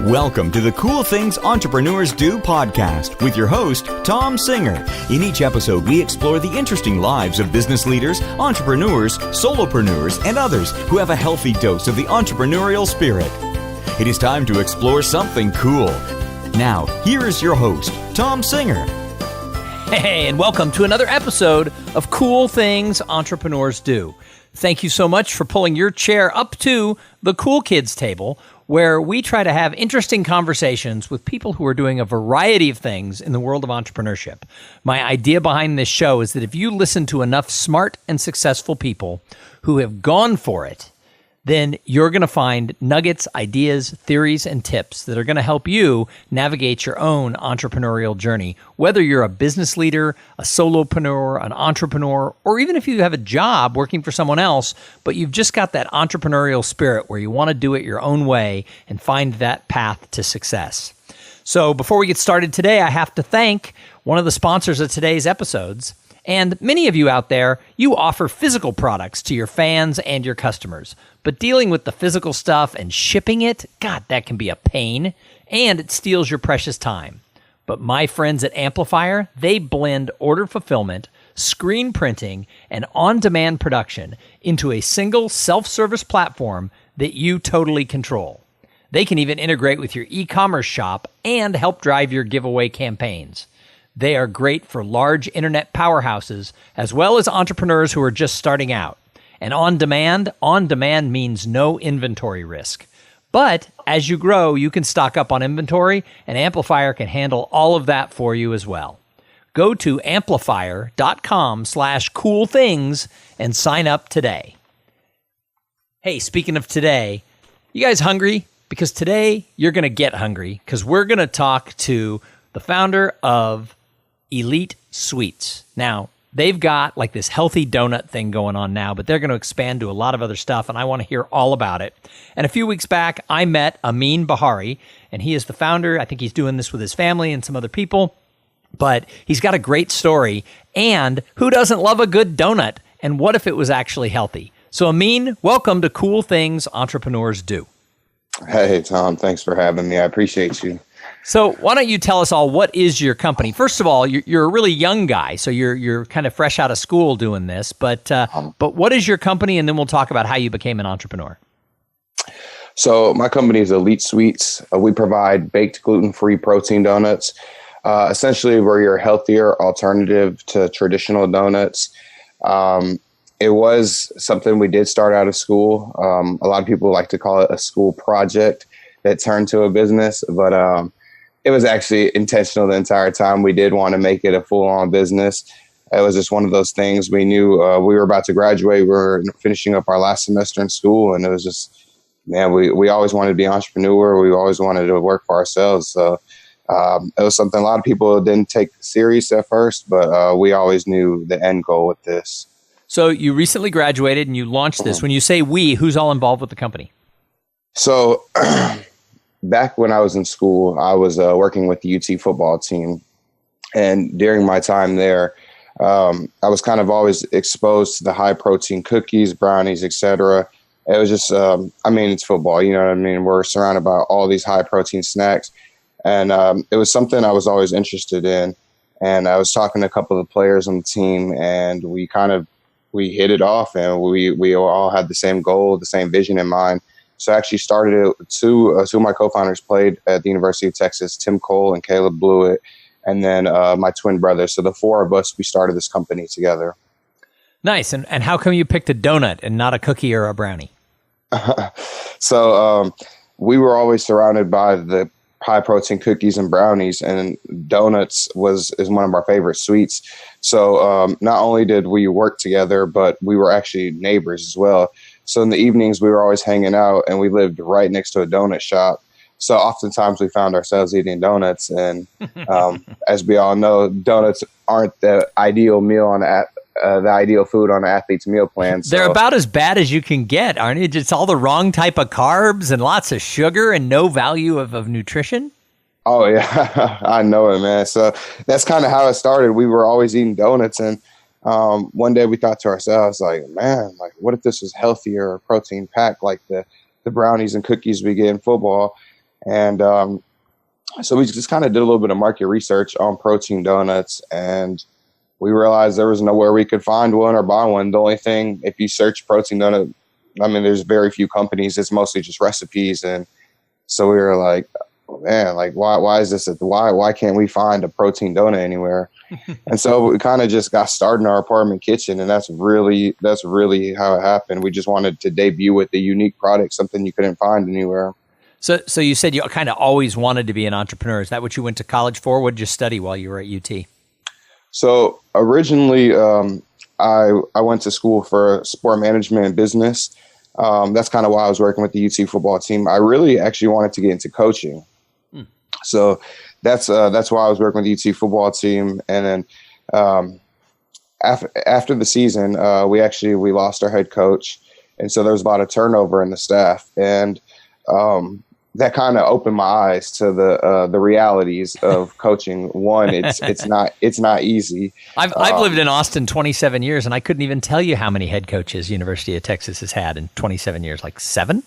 Welcome to the Cool Things Entrepreneurs Do podcast with your host, Tom Singer. In each episode, we explore the interesting lives of business leaders, entrepreneurs, solopreneurs, and others who have a healthy dose of the entrepreneurial spirit. It is time to explore something cool. Now, here is your host, Tom Singer. Hey, and welcome to another episode of Cool Things Entrepreneurs Do. Thank you so much for pulling your chair up to the Cool Kids table, where we try to have interesting conversations with people who are doing a variety of things in the world of entrepreneurship. My idea behind this show is that if you listen to enough smart and successful people who have gone for it, then you're going to find nuggets, ideas, theories, and tips that are going to help you navigate your own entrepreneurial journey. Whether you're a business leader, a solopreneur, an entrepreneur, or even if you have a job working for someone else, but you've just got that entrepreneurial spirit where you want to do it your own way and find that path to success. So before we get started today, I have to thank one of the sponsors of today's episodes. And many of you out there, you offer physical products to your fans and your customers. But dealing with the physical stuff and shipping it, God, that can be a pain, and it steals your precious time. But my friends at Amplifier, they blend order fulfillment, screen printing, and on-demand production into a single self-service platform that you totally control. They can even integrate with your e-commerce shop and help drive your giveaway campaigns. They are great for large internet powerhouses as well as entrepreneurs who are just starting out. And on demand means no inventory risk. But as you grow, you can stock up on inventory, and Amplifier can handle all of that for you as well. Go to amplifier.com/coolthings and sign up today. Hey, speaking of today, you guys hungry? Because today you're going to get hungry because we're going to talk to the founder of Elite Sweets. Now, they've got like this healthy donut thing going on now, but they're going to expand to a lot of other stuff, and I want to hear all about it. And a few weeks back, I met Amin Bahari, and he is the founder. I think he's doing this with his family and some other people, but he's got a great story. And who doesn't love a good donut? And what if it was actually healthy? So Amin, welcome to Cool Things Entrepreneurs Do. Hey, Tom, thanks for having me. I appreciate you. So why don't you tell us all, what is your company? First of all, you're a really young guy, so you're kind of fresh out of school doing this. But what is your company? And then we'll talk about how you became an entrepreneur. So my company is Elite Sweets. We provide baked gluten-free protein donuts. Essentially, we're your healthier alternative to traditional donuts. It was something we did start out of school. A lot of people like to call it a school project that turned to a business, but it was actually intentional the entire time. We did want to make it a full-on business. It was just one of those things. We knew we were about to graduate. We were finishing up our last semester in school, and it was just, man, we always wanted to be an entrepreneur. We always wanted to work for ourselves. So it was something a lot of people didn't take serious at first, but we always knew the end goal with this. So you recently graduated and you launched this. When you say we, who's all involved with the company? So back when I was in school, I was working with the UT football team. And during my time there, I was kind of always exposed to the high protein cookies, brownies, etc. It was just, it's football, you know what I mean? We're surrounded by all these high protein snacks. And it was something I was always interested in. And I was talking to a couple of the players on the team, and we hit it off, and we all had the same goal, the same vision in mind. So I actually started it. Two of my co-founders played at the University of Texas, Tim Cole and Caleb Blewett, and then my twin brother. So the four of us, we started this company together. Nice. And how come you picked a donut and not a cookie or a brownie? So we were always surrounded by the high protein cookies and brownies, and donuts is one of our favorite sweets. So not only did we work together, but we were actually neighbors as well. So in the evenings, we were always hanging out, and we lived right next to a donut shop. So oftentimes we found ourselves eating donuts. And as we all know, donuts aren't the ideal meal on the ideal food on an athlete's meal plan. So. They're about as bad as you can get, aren't they? It's all the wrong type of carbs and lots of sugar and no value of nutrition. Oh, yeah. I know it, man. So that's kind of how it started. We were always eating donuts, and one day we thought to ourselves, like, man, like, what if this was healthier, protein packed like the brownies and cookies we get in football? And so we just kind of did a little bit of market research on protein donuts, and we realized there was nowhere we could find one or buy one. The only thing, if you search protein donut, I mean, there's very few companies. It's mostly just recipes. And so we were like, man, like, why is this? Why can't we find a protein donut anywhere? And so we kind of just got started in our apartment kitchen, and that's really how it happened. We just wanted to debut with a unique product, something you couldn't find anywhere. So you said you kind of always wanted to be an entrepreneur. Is that what you went to college for? What did you study while you were at UT? So originally, I went to school for sport management and business. That's kind of why I was working with the UT football team. I really actually wanted to get into coaching. So that's why I was working with the UT football team. And then after the season, we lost our head coach. And so there was a lot of turnover in the staff. And that kind of opened my eyes to the realities of coaching. One, it's not easy. I've lived in Austin 27 years, and I couldn't even tell you how many head coaches University of Texas has had in 27 years. Like 7?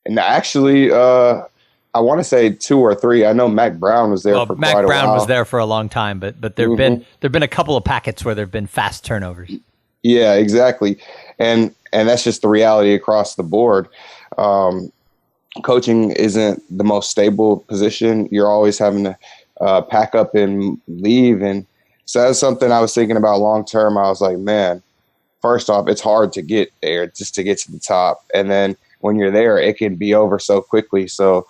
And actually, I want to say 2 or 3. I know Mac Brown was there for quite a while. Mac Brown was there for a long time, but there've been a couple of packets where there've been fast turnovers. Yeah, exactly, and that's just the reality across the board. Coaching isn't the most stable position. You're always having to pack up and leave. And so that's something I was thinking about long term. I was like, man, first off, it's hard to get there just to get to the top. And then when you're there, it can be over so quickly. So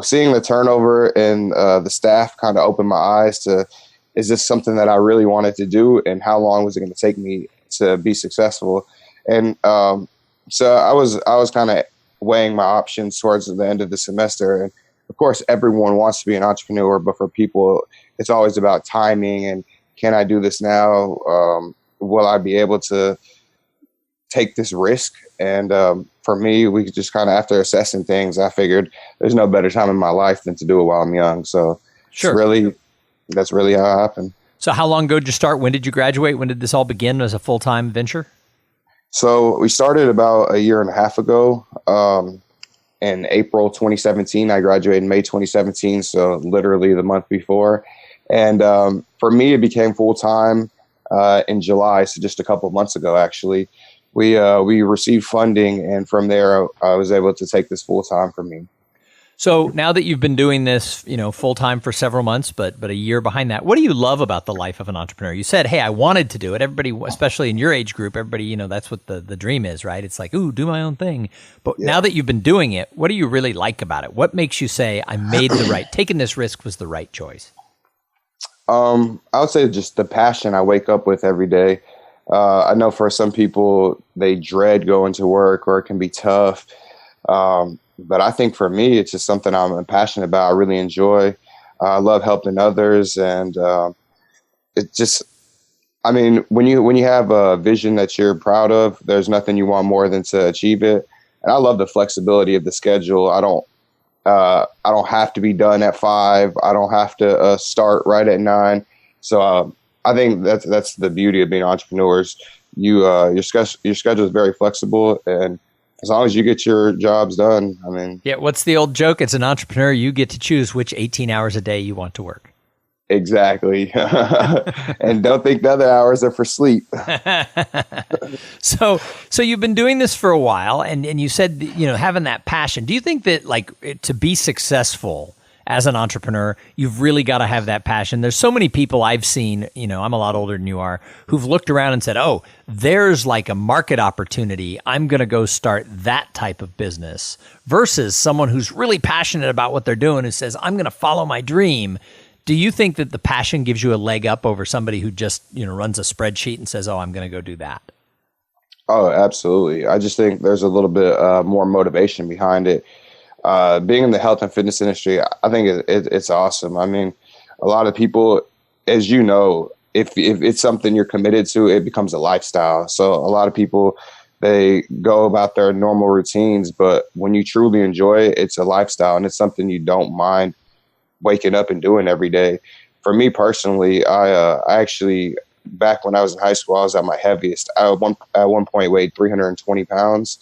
seeing the turnover and the staff kind of opened my eyes to, is this something that I really wanted to do? And how long was it going to take me to be successful? And so I was kind of weighing my options towards the end of the semester. And of course, everyone wants to be an entrepreneur, but for people, it's always about timing and can I do this now? Will I be able to take this risk? And for me, we just kind of, after assessing things, I figured there's no better time in my life than to do it while I'm young. So sure. That's really how it happened. So how long ago did you start? When did you graduate? When did this all begin as a full-time venture? So we started about a year and a half ago. In April 2017, I graduated in May 2017, so literally the month before. And for me, it became full-time in July, so just a couple of months ago, actually. We received funding, and from there, I was able to take this full-time for me. So now that you've been doing this, full-time for several months, but a year behind that, what do you love about the life of an entrepreneur? You said, hey, I wanted to do it. Everybody, especially in your age group, everybody, that's what the dream is, right? It's like, ooh, do my own thing. But now that you've been doing it, what do you really like about it? What makes you say, I made taking this risk was the right choice? I would say just the passion I wake up with every day. I know for some people, they dread going to work, or it can be tough. But I think for me, it's just something I'm passionate about. I really enjoy. I love helping others. And it just, I mean, when you have a vision that you're proud of, there's nothing you want more than to achieve it. And I love the flexibility of the schedule. I don't have to be done at 5. I don't have to start right at 9. So I think that's the beauty of being entrepreneurs. Your schedule is very flexible, and as long as you get your jobs done, I mean. Yeah, what's the old joke? As an entrepreneur, you get to choose which 18 hours a day you want to work. Exactly. And don't think the other hours are for sleep. So you've been doing this for a while, and you said, having that passion. Do you think that to be successful as an entrepreneur, you've really got to have that passion? There's so many people I've seen, I'm a lot older than you are, who've looked around and said, oh, there's like a market opportunity. I'm going to go start that type of business, versus someone who's really passionate about what they're doing, who says, I'm going to follow my dream. Do you think that the passion gives you a leg up over somebody who just, runs a spreadsheet and says, oh, I'm going to go do that? Oh, absolutely. I just think there's a little bit more motivation behind it. Being in the health and fitness industry, I think it's awesome. I mean, a lot of people, as you know, if it's something you're committed to, it becomes a lifestyle. So a lot of people, they go about their normal routines, but when you truly enjoy it, it's a lifestyle, and it's something you don't mind waking up and doing every day. For me personally, I actually, back when I was in high school, I was at my heaviest. I at one point weighed 320 pounds.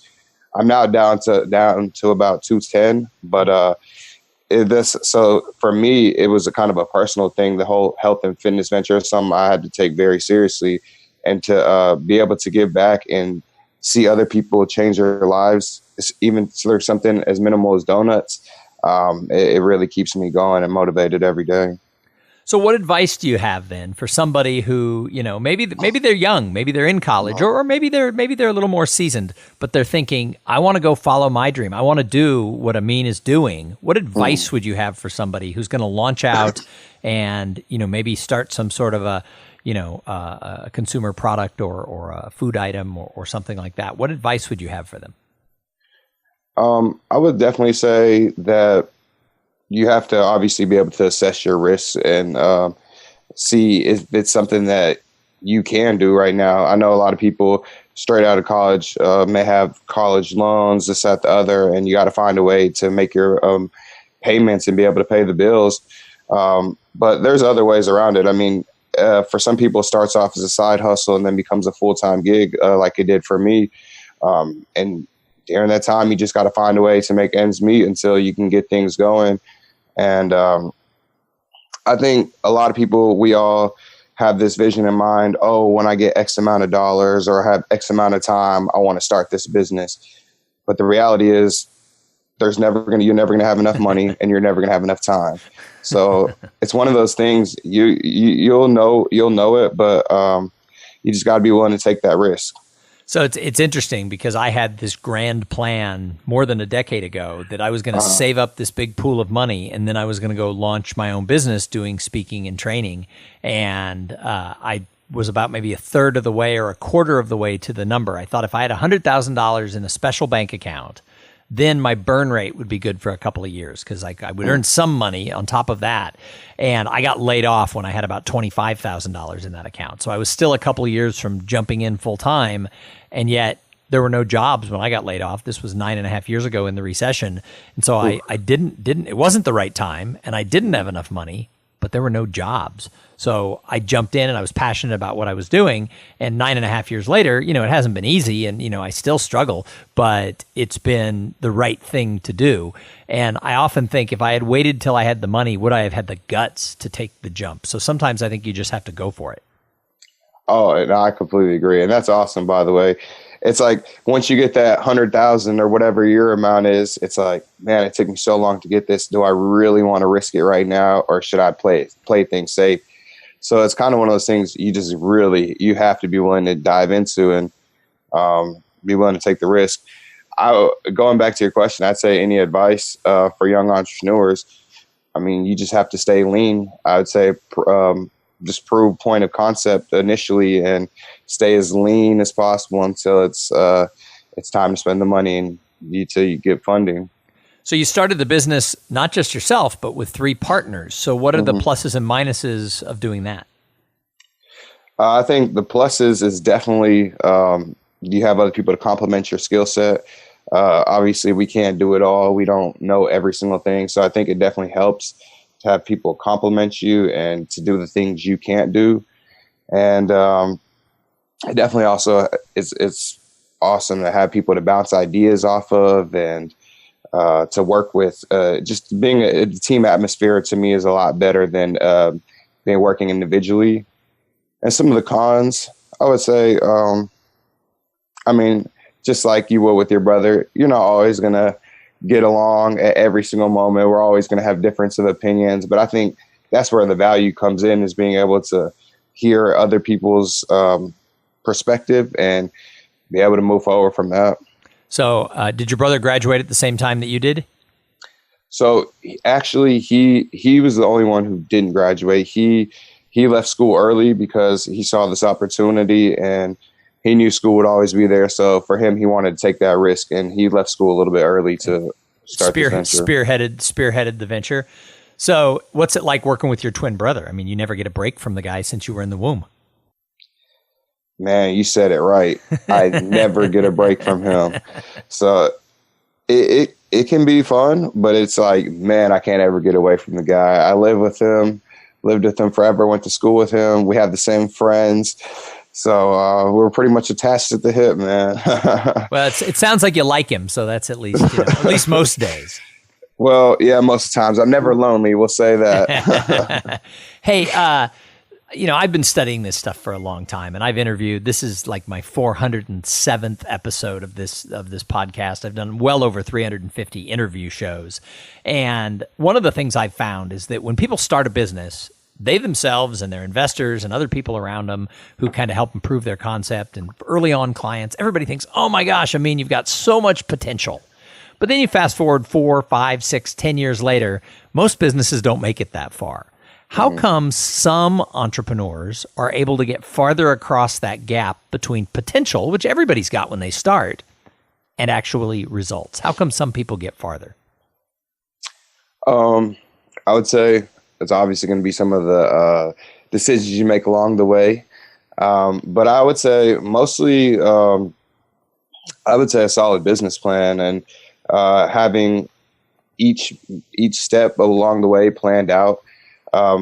I'm now down to about 210, but so for me, it was a kind of a personal thing. The whole health and fitness venture is something I had to take very seriously, and to be able to give back and see other people change their lives, even through something as minimal as donuts. It really keeps me going and motivated every day. So what advice do you have then for somebody who, maybe they're young, maybe they're in college, or maybe they're a little more seasoned, but they're thinking, I want to go follow my dream. I want to do what Amin is doing. What advice would you have for somebody who's going to launch out and, maybe start some sort of a consumer product or a food item or something like that? What advice would you have for them? I would definitely say that you have to obviously be able to assess your risks and see if it's something that you can do right now. I know a lot of people straight out of college may have college loans, this, that, the other, and you got to find a way to make your payments and be able to pay the bills. But there's other ways around it. I mean, for some people, it starts off as a side hustle and then becomes a full-time gig like it did for me. And during that time, you just got to find a way to make ends meet until you can get things going. And I think a lot of people, we all have this vision in mind. Oh, when I get X amount of dollars or have X amount of time, I want to start this business. But the reality is you're never going to have enough money and you're never going to have enough time. So it's one of those things you'll know it, but you just got to be willing to take that risk. So it's interesting because I had this grand plan more than a decade ago that I was going to save up this big pool of money, and then I was going to go launch my own business doing speaking and training. And I was about maybe a third of the way or a quarter of the way to the number. I thought if I had $100,000 in a special bank account, then my burn rate would be good for a couple of years because I would earn some money on top of that. And I got laid off when I had about $25,000 in that account. So I was still a couple of years from jumping in full time. And yet there were no jobs when I got laid off. This was 9.5 years ago in the recession. And so I didn't, it wasn't the right time and I didn't have enough money, but there were no jobs. So I jumped in and I was passionate about what I was doing. And 9.5 years later, it hasn't been easy and, I still struggle, but it's been the right thing to do. And I often think if I had waited till I had the money, would I have had the guts to take the jump? So sometimes I think you just have to go for it. Oh, no, I completely agree. And that's awesome, by the way. It's like once you get that 100,000 or whatever your amount is, it's like, man, it took me so long to get this. Do I really want to risk it right now, or should I play things safe? So it's kind of one of those things you have to be willing to dive into and be willing to take the risk. Going back to your question, I'd say any advice for young entrepreneurs, I mean, you just have to stay lean. I would say just prove point of concept initially and stay as lean as possible until it's time to spend the money and until you get funding. So you started the business, not just yourself, but with 3 partners. So what are the pluses and minuses of doing that? I think the pluses is definitely you have other people to complement your skill set. Obviously, we can't do it all. We don't know every single thing. So I think it definitely helps to have people compliment you and to do the things you can't do. And it definitely also it's awesome to have people to bounce ideas off of and to work with. Just being a team atmosphere to me is a lot better than being working individually. And some of the cons, I would say, I mean, just like you would with your brother, you're not always going to get along at every single moment. We're always going to have difference of opinions. But I think that's where the value comes in, is being able to hear other people's perspective and be able to move forward from that. So did your brother graduate at the same time that you did? So actually, he was the only one who didn't graduate. He left school early because he saw this opportunity and he knew school would always be there. So for him, he wanted to take that risk, and he left school a little bit early to start the venture. Spearheaded the venture. So what's it like working with your twin brother? I mean, you never get a break from the guy since you were in the womb. Man, you said it right. I never get a break from him. So it can be fun, but it's like, man, I can't ever get away from the guy. I lived with him forever, went to school with him. We have the same friends. So we're pretty much attached at the hip, man. Well, it sounds like you like him, so that's at least at least most days. Well, yeah, most of the times. I'm never lonely, we'll say that. Hey, I've been studying this stuff for a long time, and I've interviewed. This is like my 407th episode of this podcast. I've done well over 350 interview shows, and one of the things I've found is that when people start a business, they themselves and their investors and other people around them who kind of help improve their concept and early on clients, everybody thinks, "Oh my gosh, I mean, you've got so much potential." But then you fast forward 4, 5, 6, 10 years later, most businesses don't make it that far. How come some entrepreneurs are able to get farther across that gap between potential, which everybody's got when they start, and actually results? How come some people get farther? I would say it's obviously going to be some of the decisions you make along the way. But I would say mostly, I would say a solid business plan and having each step along the way planned out.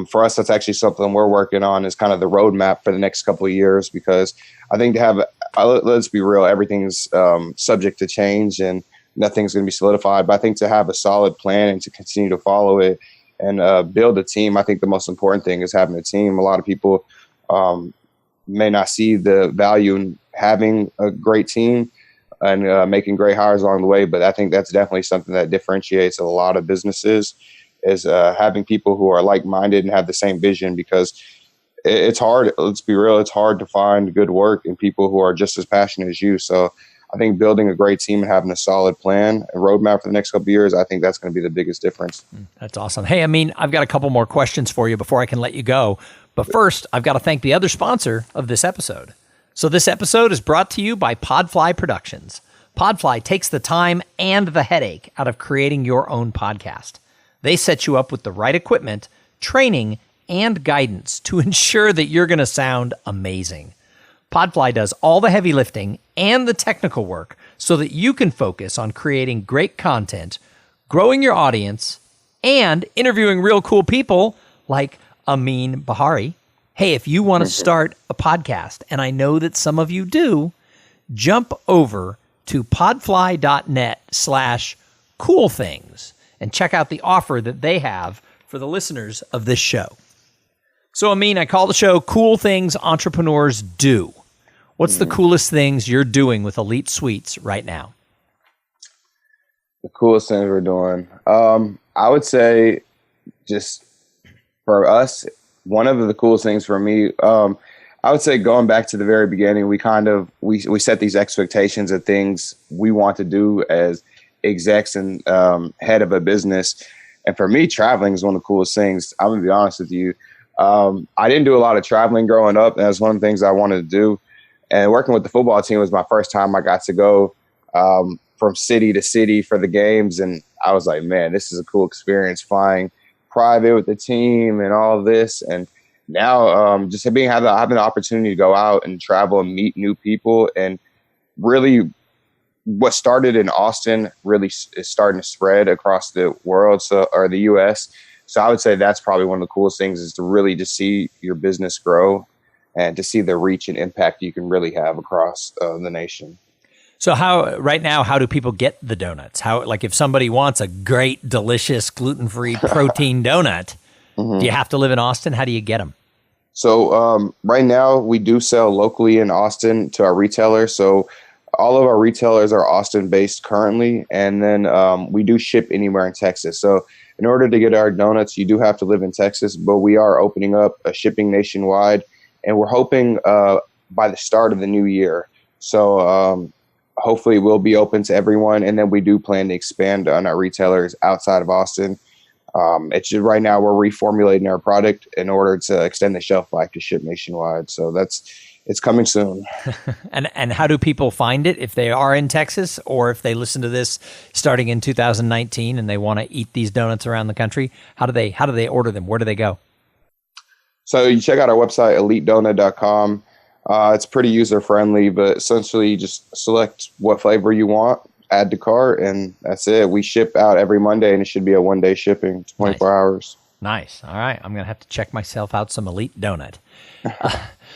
For us, that's actually something we're working on, is kind of the roadmap for the next couple of years, because I think to have, let's be real, everything's subject to change and nothing's going to be solidified. But I think to have a solid plan and to continue to follow it and build a team, I think the most important thing is having a team. A lot of people may not see the value in having a great team and making great hires along the way. But I think that's definitely something that differentiates a lot of businesses, is having people who are like-minded and have the same vision, because it's hard. Let's be real. It's hard to find good work in people who are just as passionate as you. So I think building a great team and having a solid plan, a roadmap for the next couple of years, I think that's going to be the biggest difference. That's awesome. Hey, Amin, I've got a couple more questions for you before I can let you go. But first, I've got to thank the other sponsor of this episode. So this episode is brought to you by PodFly Productions. PodFly takes the time and the headache out of creating your own podcast. They set you up with the right equipment, training, and guidance to ensure that you're going to sound amazing. PodFly does all the heavy lifting and the technical work so that you can focus on creating great content, growing your audience, and interviewing real cool people like Amin Bahari. Hey, if you want to start a podcast, and I know that some of you do, jump over to podfly.net/coolthings and check out the offer that they have for the listeners of this show. So, Amin, I call the show Cool Things Entrepreneurs Do. What's the coolest things you're doing with Elite Suites right now? The coolest things we're doing. I would say, just for us, one of the coolest things for me, I would say going back to the very beginning, we set these expectations of things we want to do as execs and head of a business. And for me, traveling is one of the coolest things. I'm going to be honest with you. I didn't do a lot of traveling growing up, and that's one of the things I wanted to do. And working with the football team was my first time I got to go from city to city for the games. And I was like, man, this is a cool experience, flying private with the team and all of this. And now just having the opportunity to go out and travel and meet new people, and really what started in Austin really is starting to spread across the world, or the U.S. So I would say that's probably one of the coolest things, is to really just see your business grow and to see the reach and impact you can really have across the nation. So right now, how do people get the donuts? Like if somebody wants a great, delicious, gluten-free protein donut, do you have to live in Austin? How do you get them? So right now we do sell locally in Austin to our retailers. So all of our retailers are Austin-based currently, and then we do ship anywhere in Texas. So in order to get our donuts, you do have to live in Texas, but we are opening up a shipping nationwide, and we're hoping by the start of the new year. So hopefully we'll be open to everyone, and then we do plan to expand on our retailers outside of Austin. It's just right now we're reformulating our product in order to extend the shelf life to ship nationwide. So it's coming soon. And how do people find it if they are in Texas, or if they listen to this starting in 2019 and they want to eat these donuts around the country? How do they order them? Where do they go? So you check out our website, elitedonut.com. It's pretty user-friendly, but essentially you just select what flavor you want, add to cart, and that's it. We ship out every Monday, and it should be a one-day shipping, 24 hours. Nice. All right. I'm going to have to check myself out some Elite Donut.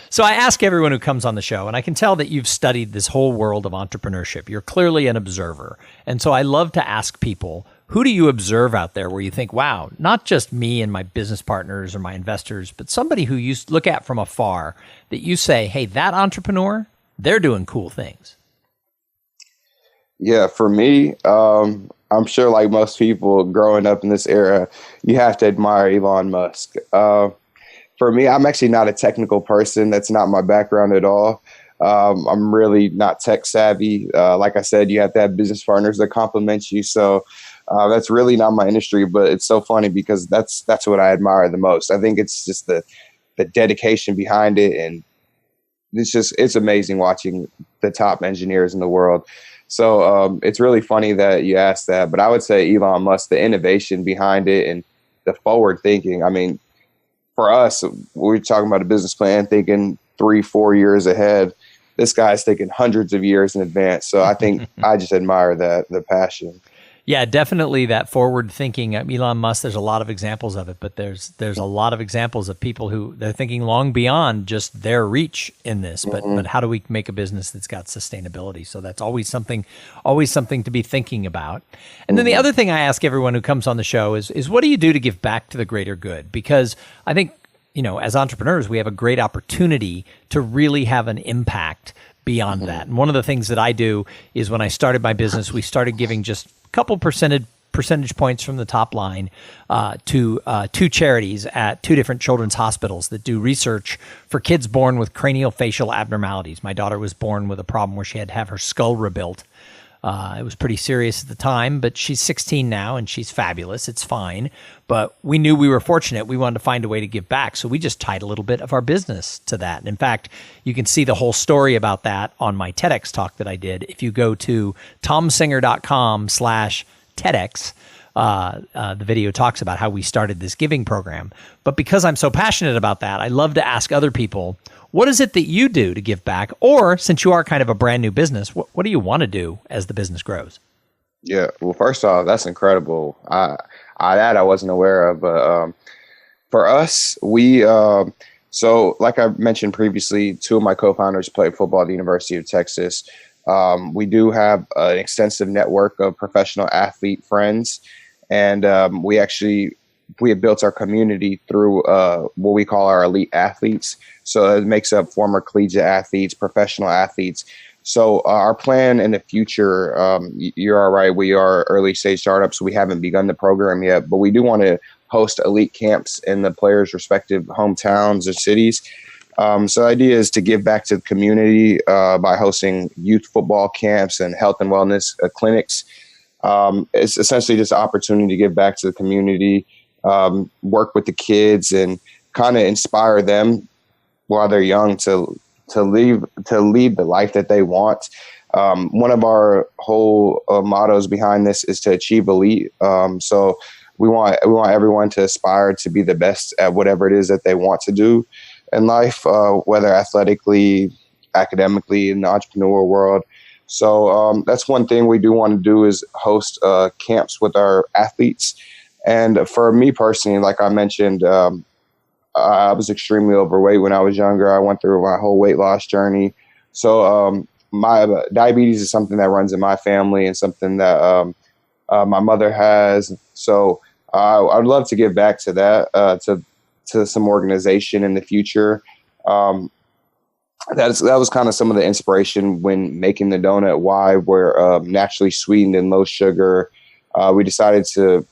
So I ask everyone who comes on the show, and I can tell that you've studied this whole world of entrepreneurship. You're clearly an observer. And so I love to ask people, who do you observe out there where you think, wow, not just me and my business partners or my investors, but somebody who you look at from afar that you say, hey, that entrepreneur, they're doing cool things? Yeah, for me, I'm sure like most people growing up in this era, you have to admire Elon Musk. For me, I'm actually not a technical person. That's not my background at all. I'm really not tech savvy. Like I said, you have to have business partners that complement you. So that's really not my industry, but it's so funny because that's what I admire the most. I think it's just the dedication behind it. And it's amazing watching the top engineers in the world. So it's really funny that you asked that, but I would say Elon Musk, the innovation behind it and the forward thinking. I mean, for us, we're talking about a business plan, thinking 3-4 years ahead. This guy's thinking hundreds of years in advance. So I think I just admire the passion. Yeah, definitely that forward thinking. Elon Musk, there's a lot of examples of it, but there's a lot of examples of people who they're thinking long beyond just their reach in this. But how do we make a business that's got sustainability? So that's always something to be thinking about. And then the other thing I ask everyone who comes on the show is what do you do to give back to the greater good? Because I think, as entrepreneurs, we have a great opportunity to really have an impact beyond that. And one of the things that I do is when I started my business, we started giving just couple percentage points from the top line to two charities at two different children's hospitals that do research for kids born with craniofacial abnormalities. My daughter was born with a problem where she had to have her skull rebuilt. It was pretty serious at the time, but she's 16 now and she's fabulous. It's fine. But we knew we were fortunate. We wanted to find a way to give back. So we just tied a little bit of our business to that. And in fact, you can see the whole story about that on my TEDx talk that I did. If you go to tomsinger.com/TEDx, the video talks about how we started this giving program. But because I'm so passionate about that, I love to ask other people, what is it that you do to give back? Or since you are kind of a brand new business, what do you want to do as the business grows? Yeah, well, first off, that's incredible. That I wasn't aware of. But for us, so like I mentioned previously, two of my co-founders played football at the University of Texas. We do have an extensive network of professional athlete friends, and we have built our community through what we call our elite athletes. So it makes up former collegiate athletes, professional athletes. So our plan in the future, you're all right, we are early stage startups. So we haven't begun the program yet, but we do want to host elite camps in the players' respective hometowns or cities. So the idea is to give back to the community by hosting youth football camps and health and wellness clinics. It's essentially just an opportunity to give back to the community, work with the kids, and kind of inspire them while they're young to lead the life that they want. One of our whole mottos behind this is to achieve elite. So we want everyone to aspire to be the best at whatever it is that they want to do in life, whether athletically, academically, in the entrepreneur world. So that's one thing we do want to do is host camps with our athletes. And for me personally, like I mentioned, I was extremely overweight when I was younger. I went through my whole weight loss journey. So my diabetes is something that runs in my family and something that my mother has. So I'd love to give back to that, to some organization in the future. That was kind of some of the inspiration when making the donut. Why we're naturally sweetened and low sugar. We decided to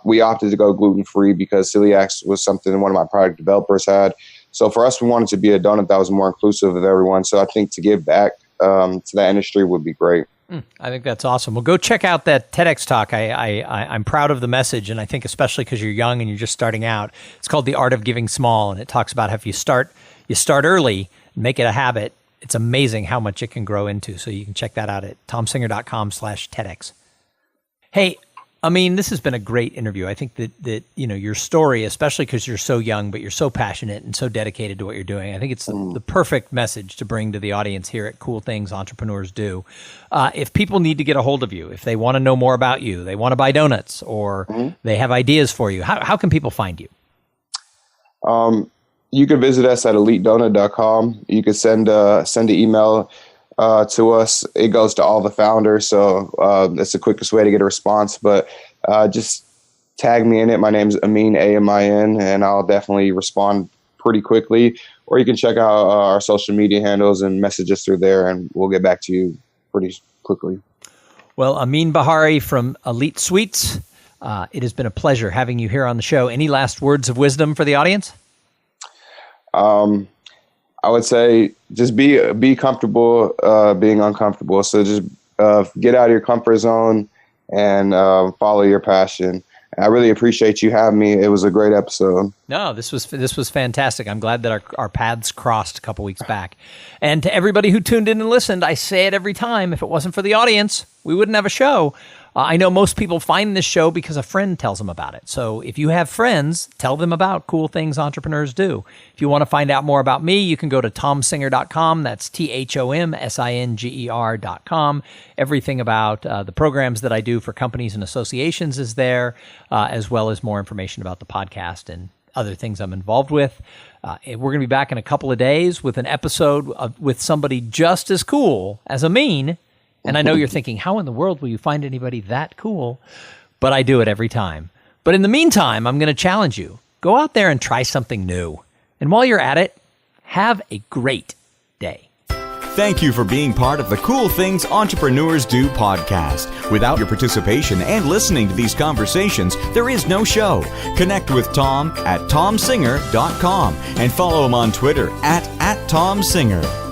we opted to go gluten-free because celiac was something one of my product developers had. So for us, we wanted to be a donut that was more inclusive of everyone. So I think to give back to that industry would be great. I think that's awesome. Well, go check out that TEDx talk. I'm proud of the message, and I think especially because you're young and you're just starting out. It's called The Art of Giving Small, and it talks about how if you start early, make it a habit. It's amazing how much it can grow into. So you can check that out at tomsinger.com/TEDx. Hey, Amin, this has been a great interview. I think that your story, especially because you're so young, but you're so passionate and so dedicated to what you're doing, I think it's the perfect message to bring to the audience here at Cool Things Entrepreneurs Do. If people need to get a hold of you, if they want to know more about you, they want to buy donuts, or they have ideas for you, how can people find you? You can visit us at elitedonut.com. You can send an email to us. It goes to all the founders, so that's the quickest way to get a response. But just tag me in it. My name's Amin, Amin, and I'll definitely respond pretty quickly. Or you can check out our social media handles and message us through there, and we'll get back to you pretty quickly. Well, Amin Bahari from Elite Sweets, it has been a pleasure having you here on the show. Any last words of wisdom for the audience? I would say just be comfortable being uncomfortable. So just get out of your comfort zone and follow your passion. And I really appreciate you having me. It was a great episode. No, this was fantastic. I'm glad that our paths crossed a couple weeks back. And to everybody who tuned in and listened, I say it every time, if it wasn't for the audience, we wouldn't have a show. I know most people find this show because a friend tells them about it. So if you have friends, tell them about Cool Things Entrepreneurs Do. If you want to find out more about me, you can go to tomsinger.com. That's THOMSINGER.com. Everything about the programs that I do for companies and associations is there, as well as more information about the podcast and other things I'm involved with. We're going to be back in a couple of days with an episode with somebody just as cool as Amin. And I know you're thinking, how in the world will you find anybody that cool? But I do it every time. But in the meantime, I'm going to challenge you. Go out there and try something new. And while you're at it, have a great day. Thank you for being part of the Cool Things Entrepreneurs Do podcast. Without your participation and listening to these conversations, there is no show. Connect with Tom at tomsinger.com and follow him on Twitter at tomsinger.